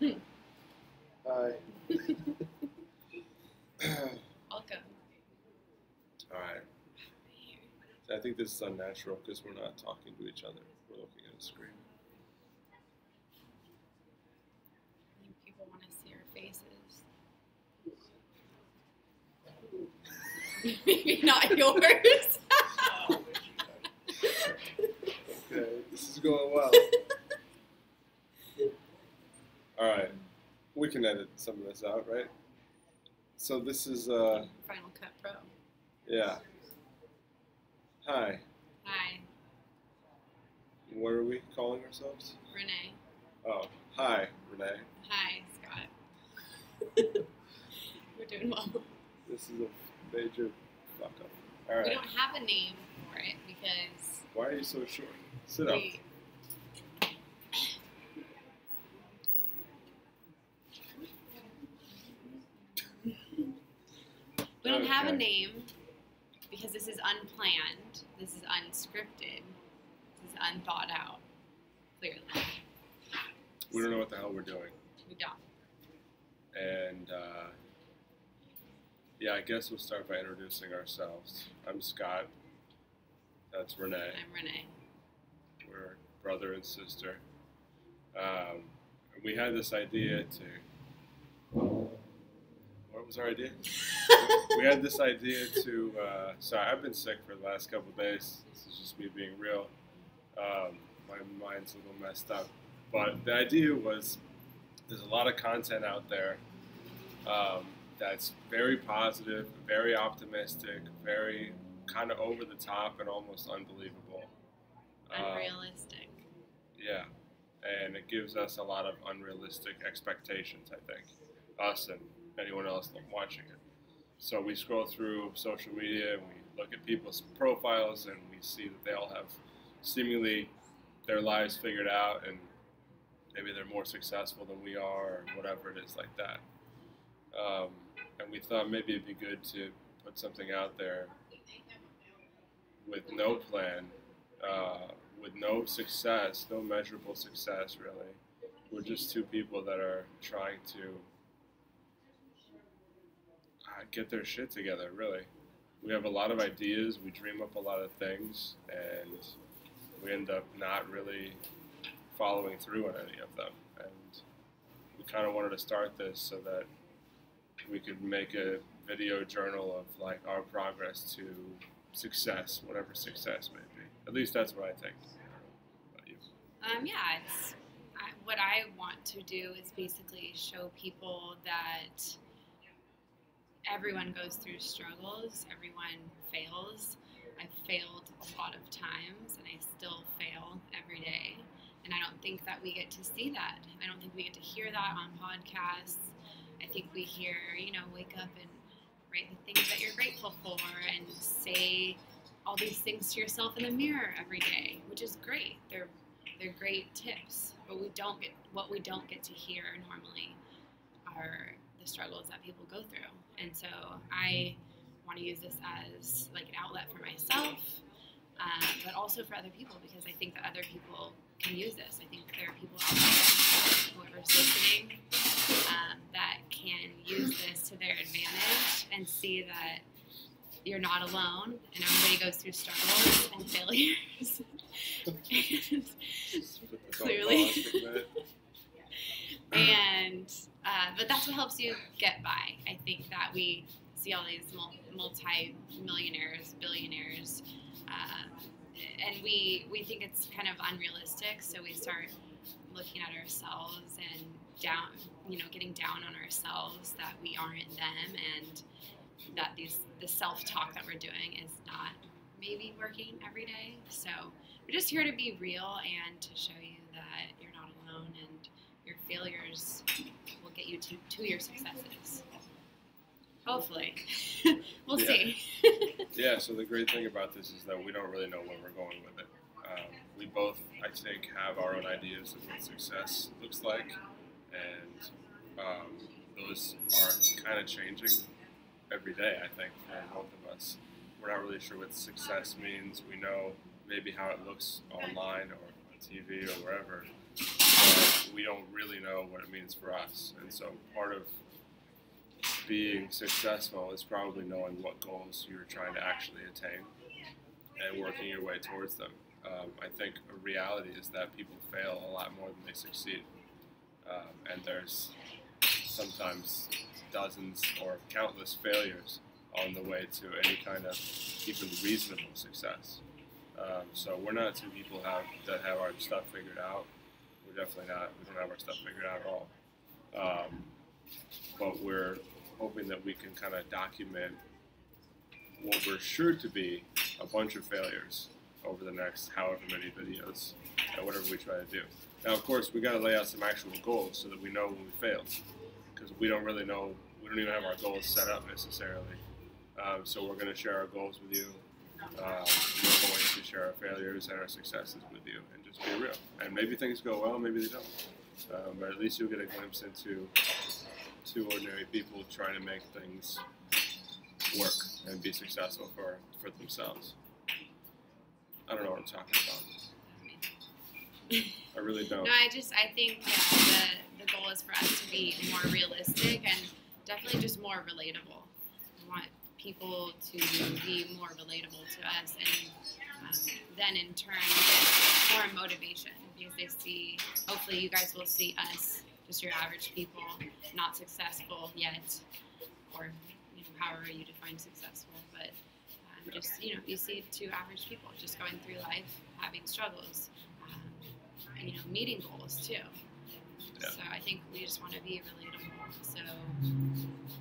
Hi. Welcome. Alright. I think this is unnatural because we're not talking to each other. We're looking at a screen. I think people want to see our faces. Maybe not yours. Okay, this is going well. Alright. We can edit some of this out, right? So this is, Final Cut Pro. yeah. Hi. Hi, What are we calling ourselves? Renee. Oh, hi, Renee. Hi, Scott. We're doing well. This is a major fuck up. Alright. We don't have a name for it because Why are you so short? Sit up. We don't have a Okay. name because this is unplanned, this is unscripted, this is unthought out, clearly. We don't know what the hell we're doing. We don't. And, yeah, I guess we'll start by introducing ourselves. I'm Scott. That's Renee. I'm Renee. We're brother and sister. And we had this idea to... What was our idea? We had this idea to... sorry, I've been sick for the last couple of days. This is just me being real. My mind's a little messed up. But the idea was there's a lot of content out there that's very positive, very optimistic, very kind of over the top and almost unbelievable. Unrealistic. Yeah, and it gives us a lot of unrealistic expectations, I think, us and anyone else watching it. So we scroll through social media and we look at people's profiles and we see that they all have seemingly their lives figured out and maybe they're more successful than we are or whatever it is like that. And we thought maybe it'd be good to put something out there with no plan, with no success, no measurable success really. We're just two people that are trying to get their shit together, really. We have a lot of ideas, we dream up a lot of things, and we end up not really following through on any of them. And we kind of wanted to start this so that we could make a video journal of like our progress to success, whatever success may be. At least that's what I think. About you. Yeah, what I want to do is basically show people that everyone goes through struggles, everyone fails. I've failed a lot of times and I still fail every day. And I don't think that we get to see that. I don't think we get to hear that on podcasts. I think we hear, wake up and write the things that you're grateful for and say all these things to yourself in the mirror every day, which is great. They're great tips, but what we don't get to hear normally are the struggles that people go through. And so I want to use this as like an outlet for myself, but also for other people, because I think that other people can use this. I think there are people out there, whoever's listening, that can use this to their advantage and see that you're not alone and everybody goes through struggles and failures. And clearly. And but that's what helps you get by. I think that we see all these multi-millionaires, billionaires, and we think it's kind of unrealistic, so we start looking at ourselves and getting down on ourselves that we aren't them, and that the self-talk that we're doing is not maybe working every day. So we're just here to be real and to show you that you're not alone and your failures will get you to your successes. Hopefully. We'll see. Yeah, so the great thing about this is that we don't really know where we're going with it. We both, I think, have our own ideas of what success looks like, and those are kind of changing every day, I think, for both of us. We're not really sure what success means. We know maybe how it looks online or on TV or wherever, but we don't really know what it means for us. And so part of being successful is probably knowing what goals you're trying to actually attain and working your way towards them. I think a reality is that people fail a lot more than they succeed. And there's sometimes dozens or countless failures on the way to any kind of even reasonable success. So we're not two people that have our stuff figured out. We're definitely not. We don't have our stuff figured out at all. But we're hoping that we can kind of document what we're sure to be a bunch of failures over the next however many videos and whatever we try to do. Now, of course, we got to lay out some actual goals so that we know when we failed, because we don't really know. We don't even have our goals set up necessarily. So we're going to share our goals with you. We're going to share our failures and our successes with you, and just be real. And maybe things go well, maybe they don't. But at least you'll get a glimpse into two ordinary people trying to make things work and be successful for themselves. I don't know what I'm talking about. I really don't. No, I think the goal is for us to be more realistic and definitely just more relatable. We want people to be more relatable to us, and then in turn get more motivation, because they see, hopefully you guys will see us, just your average people, not successful yet, or however you define successful, but just, you see two average people just going through life, having struggles, and, meeting goals too. Yeah. So I think we just want to be relatable, so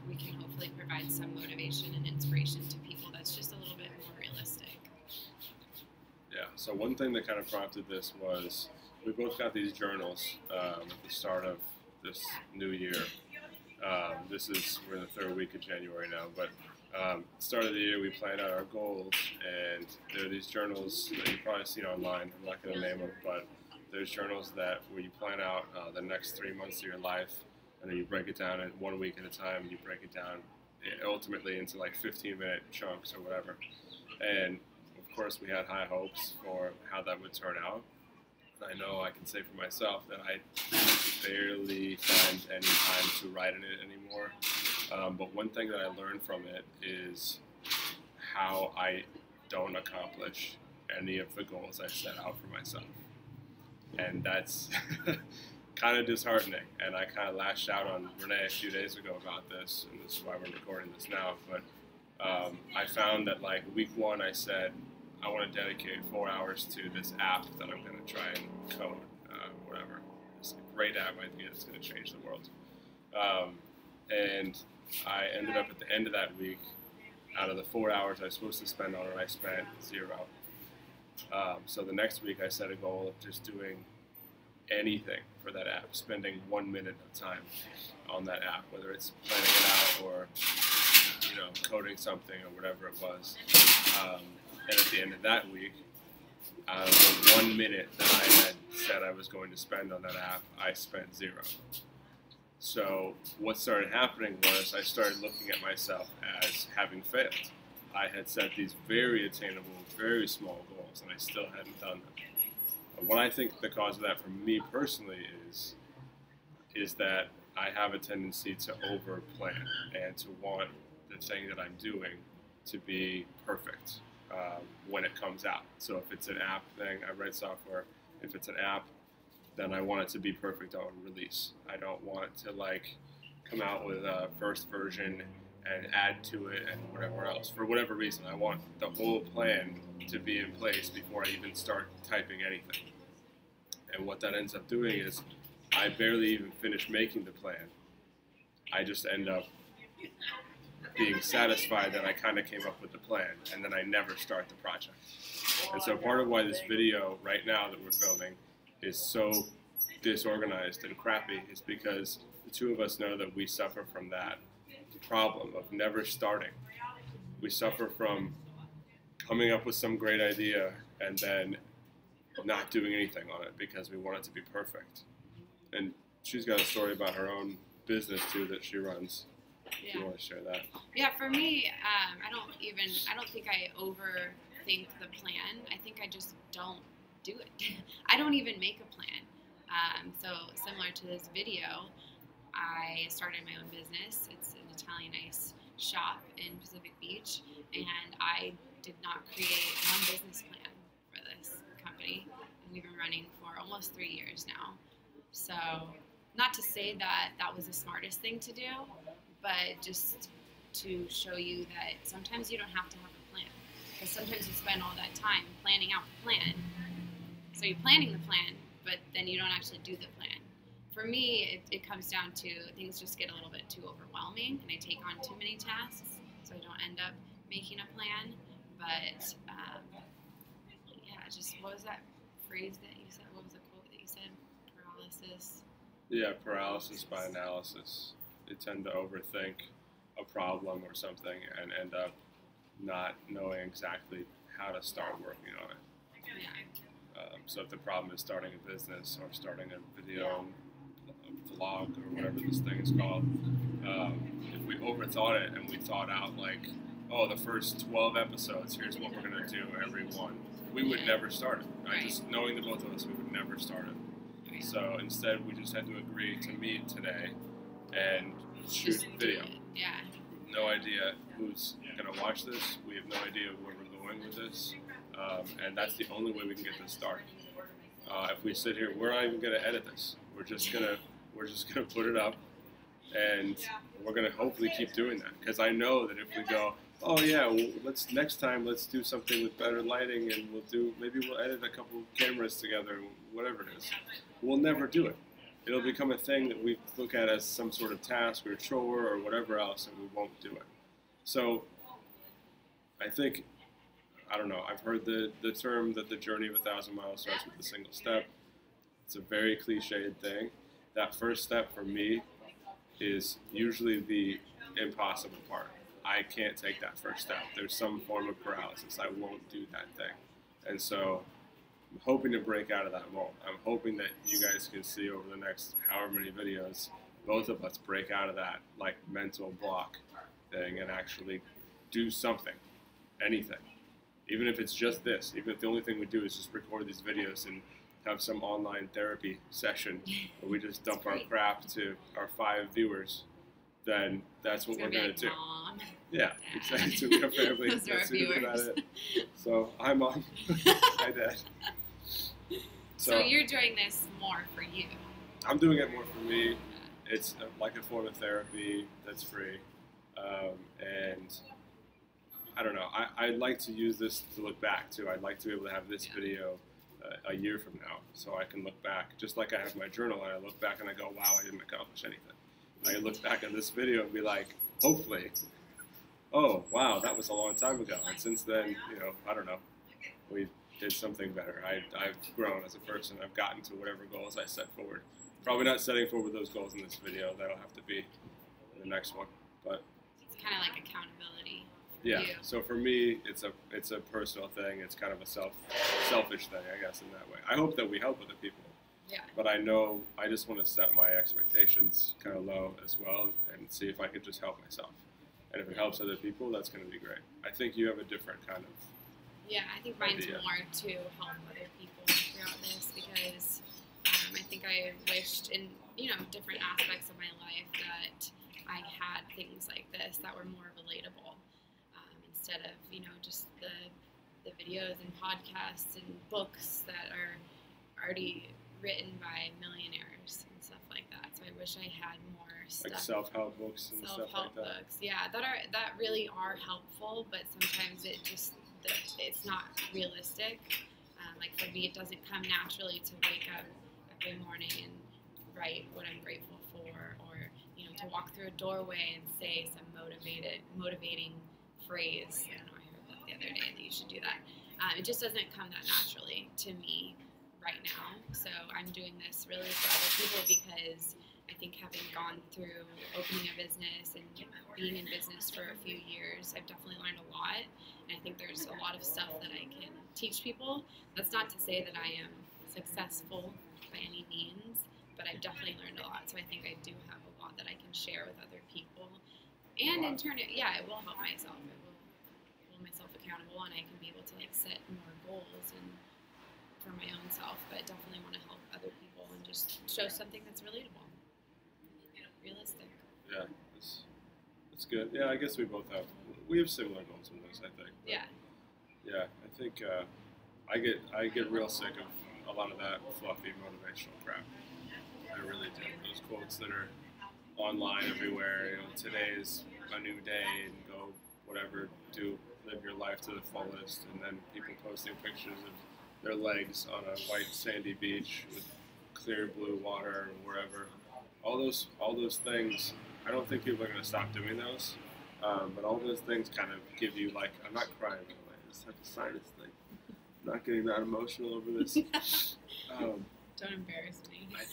we can hopefully provide some motivation and inspiration to people that's just a little bit more realistic. Yeah, so one thing that kind of prompted this was we both got these journals at the start of this new year. We're in the third week of January now, but start of the year we planned out our goals, and there are these journals that you've probably seen online. I'm not going to name them, but there's journals where you plan out the next 3 months of your life, and then you break it down in 1 week at a time, and you break it down ultimately into like 15-minute chunks or whatever. And of course we had high hopes for how that would turn out. I know I can say for myself that I barely find any time to write in it anymore. But one thing that I learned from it is how I don't accomplish any of the goals I set out for myself. And that's kind of disheartening. And I kind of lashed out on Renee a few days ago about this, and this is why we're recording this now. But I found that like week one I said, I want to dedicate 4 hours to this app that I'm going to try and code, whatever. It's a great app. I think it's going to change the world. And I ended up at the end of that week, out of the 4 hours I was supposed to spend on it, I spent 0. So the next week I set a goal of just doing anything for that app, spending 1 minute of time on that app, whether it's planning it out or coding something or whatever it was. And at the end of that week, out of the 1 minute that I had said I was going to spend on that app, I spent 0. So what started happening was I started looking at myself as having failed. I had set these very attainable, very small goals, and I still hadn't done them. And what I think the cause of that for me personally is that I have a tendency to over-plan and to want the thing that I'm doing to be perfect when it comes out. So if it's an app thing, I write software. If it's an app, then I want it to be perfect on release. I don't want to come out with a first version and add to it and whatever else. For whatever reason, I want the whole plan to be in place before I even start typing anything. And what that ends up doing is I barely even finish making the plan. I just end up being satisfied that I kind of came up with the plan, and then I never start the project. And so part of why this video right now that we're filming is so disorganized and crappy is because the two of us know that we suffer from that problem of never starting. We suffer from coming up with some great idea and then not doing anything on it because we want it to be perfect. And she's got a story about her own business too that she runs. Yeah. If you want to share that? Yeah, for me, I don't think I overthink the plan. I think I just don't do it. I don't even make a plan. So similar to this video, I started my own business. It's an Italian ice shop in Pacific Beach, and I did not create one business plan for this company. And we've been running for almost 3 years now. So, not to say that that was the smartest thing to do, but just to show you that sometimes you don't have to have a plan. Because sometimes you spend all that time planning out the plan. So you're planning the plan, but then you don't actually do the plan. For me, it comes down to things just get a little bit too overwhelming, and I take on too many tasks, so I don't end up making a plan. But yeah, just what was that phrase that you said? What was the quote that you said? Paralysis. Yeah, paralysis by analysis. They tend to overthink a problem or something and end up not knowing exactly how to start working on it. Yeah. So if the problem is starting a business or starting a video vlog or whatever this thing is called, if we overthought it and we thought out like, oh, the first 12 episodes, here's what we're going to do every one, we would never start it. Right? Just knowing the both of us, we would never start it. Right. So instead, we just had to agree to meet today and shoot video. Yeah. No idea who's going to watch this. We have no idea where we're going with this. And that's the only way we can get this started. If we sit here, we're not even going to edit this. We're just gonna put it up, and we're gonna hopefully keep doing that. Because I know that if we go, oh yeah, well, next time let's do something with better lighting, and maybe we'll edit a couple cameras together, whatever it is. We'll never do it. It'll become a thing that we look at as some sort of task or chore or whatever else, and we won't do it. So I think, I don't know, I've heard the term that the journey of 1,000 miles starts with a single step. It's a very cliched thing. That first step for me is usually the impossible part. I can't take that first step. There's some form of paralysis. I won't do that thing. And so I'm hoping to break out of that mold. I'm hoping that you guys can see over the next however many videos, both of us break out of that like mental block thing and actually do something, anything. Even if it's just this, even if the only thing we do is just record these videos and have some online therapy session where we just dump our crap to our 5 viewers, then that's what we're going to do. Mom, yeah, Dad. exactly. Our family. Those are our viewers. So, hi Mom. Hi Dad. So you're doing this more for you. I'm doing it more for me. It's like a form of therapy that's free. And I don't know, I'd like to use this to look back too. I'd like to be able to have this video a year from now, so I can look back, just like I have my journal, and I look back and I go, wow, I didn't accomplish anything. I can look back at this video and be like, hopefully, oh, wow, that was a long time ago, and since then, I don't know, we did something better. I've grown as a person. I've gotten to whatever goals I set forward. Probably not setting forward those goals in this video. That'll have to be in the next one, but it's kind of like accountability. Yeah, so for me, it's a personal thing. It's kind of a selfish thing, I guess, in that way. I hope that we help other people. Yeah. But I know I just want to set my expectations kind of low as well and see if I can just help myself. And if it helps other people, that's going to be great. I think you have a different kind of I think mine's more to help other people throughout this, because I think I wished in, different aspects of my life that I had things like this that were more relatable. Instead of, just the videos and podcasts and books that are already written by millionaires and stuff like that. So I wish I had more stuff. Like self-help books and stuff like that. Self-help books, yeah, that really are helpful, but sometimes it's not realistic. Like for me, it doesn't come naturally to wake up every morning and write what I'm grateful for, or to walk through a doorway and say some motivating phrase. I heard that the other day that you should do that. It just doesn't come that naturally to me right now. So I'm doing this really for other people, because I think having gone through opening a business and being in business for a few years, I've definitely learned a lot. And I think there's a lot of stuff that I can teach people. That's not to say that I am successful by any means, but I've definitely learned a lot. So I think I do have a lot that I can share with other people. And in turn, it will help myself. It will hold myself accountable, and I can be able to set more goals and for my own self. But definitely want to help other people and just show something that's relatable, realistic. Yeah, it's good. Yeah, I guess we have similar goals in this, I think. Yeah. Yeah, I think I get real sick of a lot of that fluffy motivational crap. I really do. Those quotes that are online everywhere. Today's a new day, and go whatever, live your life to the fullest, and then people posting pictures of their legs on a white sandy beach with clear blue water or wherever. All those things. I don't think people are going to stop doing those, but all those things kind of give you like, I'm not crying, by the way. I just have a sinus thing. I'm not getting that emotional over this. Don't embarrass me. I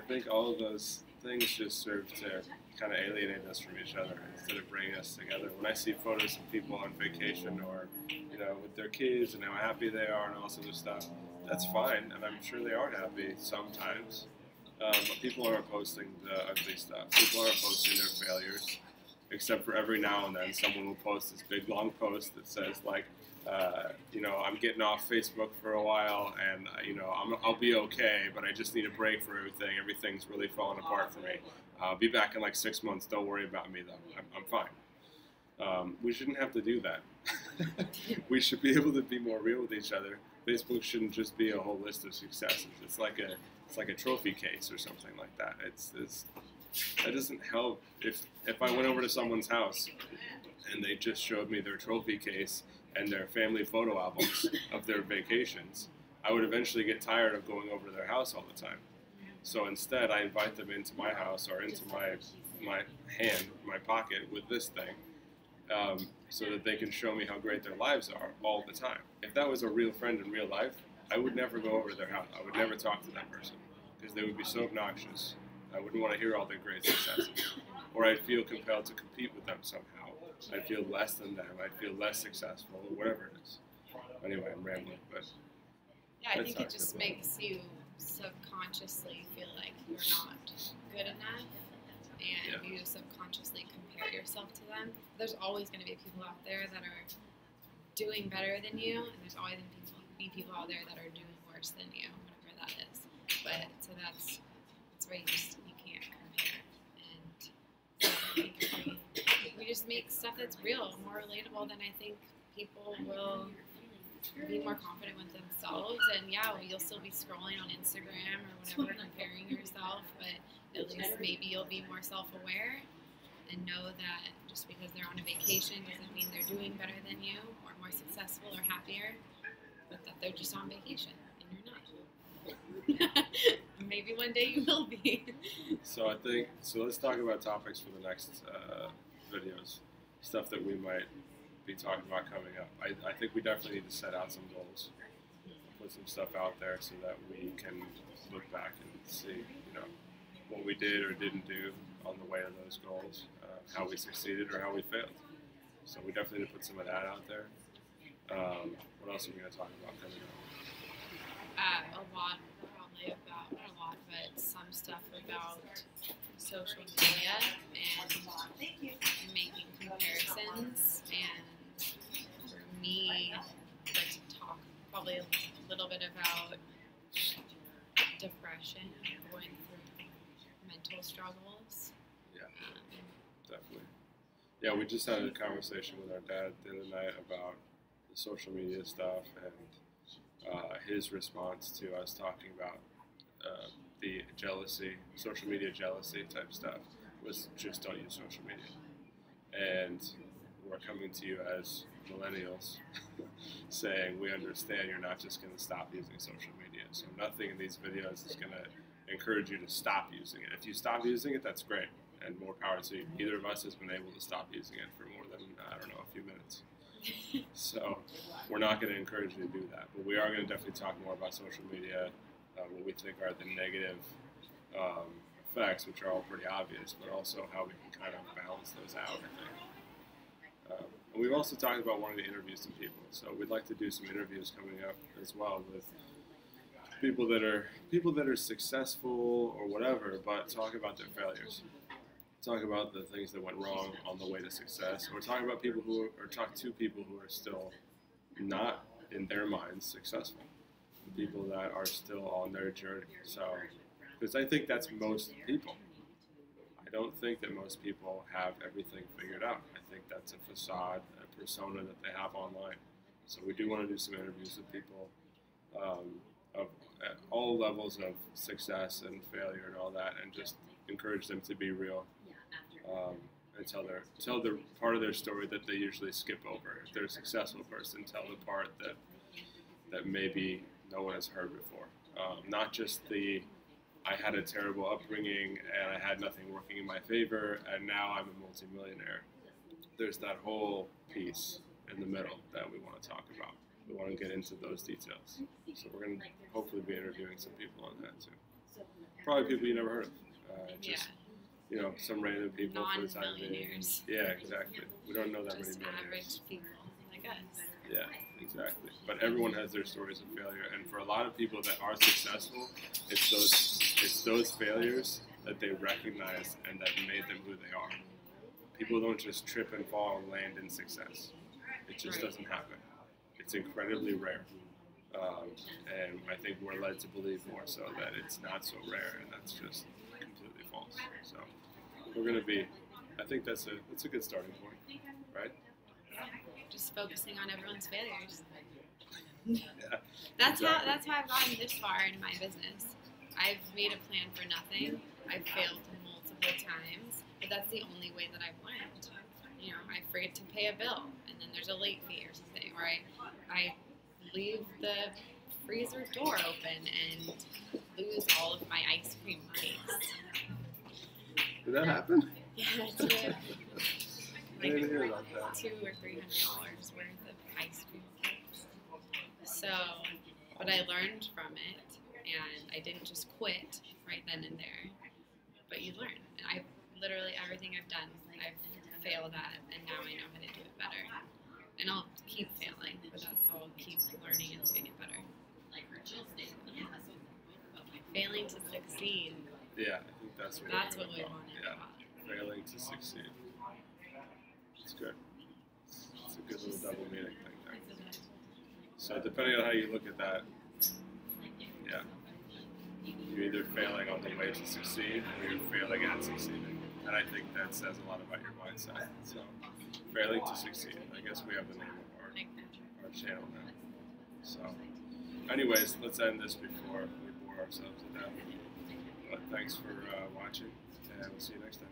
think all of those things just serve to kind of alienate us from each other instead of bringing us together. When I see photos of people on vacation or, with their kids and how happy they are and all sorts of stuff, that's fine, and I'm sure they are happy sometimes. But people aren't posting the ugly stuff. People aren't posting their failures, except for every now and then someone will post this big long post that says like, I'm getting off Facebook for a while, and I'll be okay, but I just need a break for everything. Everything's really falling apart for me. I'll be back in like 6 months. Don't worry about me though. I'm fine. We shouldn't have to do that. We should be able to be more real with each other. Facebook shouldn't just be a whole list of successes. It's like a trophy case or something like that. That doesn't help. If I went over to someone's house and they just showed me their trophy case and their family photo albums of their vacations, I would eventually get tired of going over to their house all the time. So instead, I invite them into my house or into my pocket with this thing, so that they can show me how great their lives are all the time. If that was a real friend in real life, I would never go over to their house. I would never talk to that person because they would be so obnoxious. I wouldn't want to hear all their great successes. Or I'd feel compelled to compete with them somehow. I'd feel less than them. I'd feel less successful, or whatever it is. Anyway, I'm rambling, but yeah, I think it just makes you subconsciously feel like you're not good enough, and you subconsciously compare yourself to them. There's always going to be people out there that are doing better than you, and there's always going to be people out there that are doing worse than you, whatever that is. But so that's where you can't compare, and so I think if we just make stuff that's real, more relatable, then I think people will be more confident with themselves. And yeah, you'll still be scrolling on Instagram or whatever, comparing yourself, but at least maybe you'll be more self-aware and know that just because they're on a vacation doesn't mean they're doing better than you or more successful or happier, but that they're just on vacation and you're not. Maybe one day you will be. So let's talk about topics for the next videos, stuff that we might be talking about coming up. I think we definitely need to set out some goals, put some stuff out there so that we can look back and see, what we did or didn't do on the way to those goals, how we succeeded or how we failed. So we definitely need to put some of that out there. What else are we going to talk about coming up? A lot, probably about, not a lot, but some stuff about social media and making comparisons, and for me, I'd like to talk probably a little bit about depression, going through mental struggles. Yeah, definitely. Yeah, we just had a conversation with our dad the other night about the social media stuff and his response to us talking about the jealousy, social media jealousy type stuff was just don't use social media. And we're coming to you as millennials saying we understand you're not just going to stop using social media. So nothing in these videos is going to encourage you to stop using it. If you stop using it, that's great, and more power to you. Neither of us has been able to stop using it for more than, a few minutes. So we're not going to encourage you to do that. But we are going to definitely talk more about social media, what we think are the negative effects, which are all pretty obvious, but also how we can kind of balance those out, I think. And we've also talked about wanting to interview some people. So we'd like to do some interviews coming up as well with people that are successful or whatever, but talk about their failures. Talk about the things that went wrong on the way to success, or talk to people who are still not, in their minds, successful. people that are still on their journey. So, because I think that's most people. I don't think that most people have everything figured out. I think that's a facade, a persona that they have online. So we do want to do some interviews with people of at all levels of success and failure and all that, and just encourage them to be real and tell the part of their story that they usually skip over. If they're a successful person, tell the part that maybe no one has heard before. Not just the I had a terrible upbringing and I had nothing working in my favor and now I'm a multimillionaire. There's that whole piece in the middle that we want to talk about. We want to get into those details. So we're going to hopefully be interviewing some people on that too. Probably people you never heard of. Just, you know, some random people for the time being. Yeah, exactly. We don't know that just many millionaires. Average people like us. Yeah, exactly. But everyone has their stories of failure, and for a lot of people that are successful, it's those failures that they recognize and that made them who they are. People don't just trip and fall and land in success. It just doesn't happen. It's incredibly rare. And I think we're led to believe more so that it's not so rare, and that's just completely false. So we're going to be, I think that's a good starting point, right? Just focusing on everyone's failures. Yeah, That's exactly. how I've gotten this far in my business. I've made a plan for nothing. I've failed multiple times, but that's the only way that I've learned. You know, I forget to pay a bill, and then there's a late fee or something, or I leave the freezer door open and lose all of my ice cream cakes. Did that happen? Yeah, it did. I didn't hear about that. $200 or $300 worth of ice cream cakes. So, but I learned from it, and I didn't just quit right then and there. But you learn. And I literally everything I've done, I've failed at, and now I know how to do it better. And I'll keep failing, but that's how I'll keep learning and doing it better. Failing to succeed. Yeah, I think that's what we want to about. Failing to succeed. It's good. It's a good little double meaning thing there. So depending on how you look at that, yeah, you're either failing on the way to succeed or you're failing at succeeding. And I think that says a lot about your mindset. So failing to succeed. I guess we have the name of our channel now. So anyways, let's end this before we bore ourselves to death. But thanks for watching, and we'll see you next time.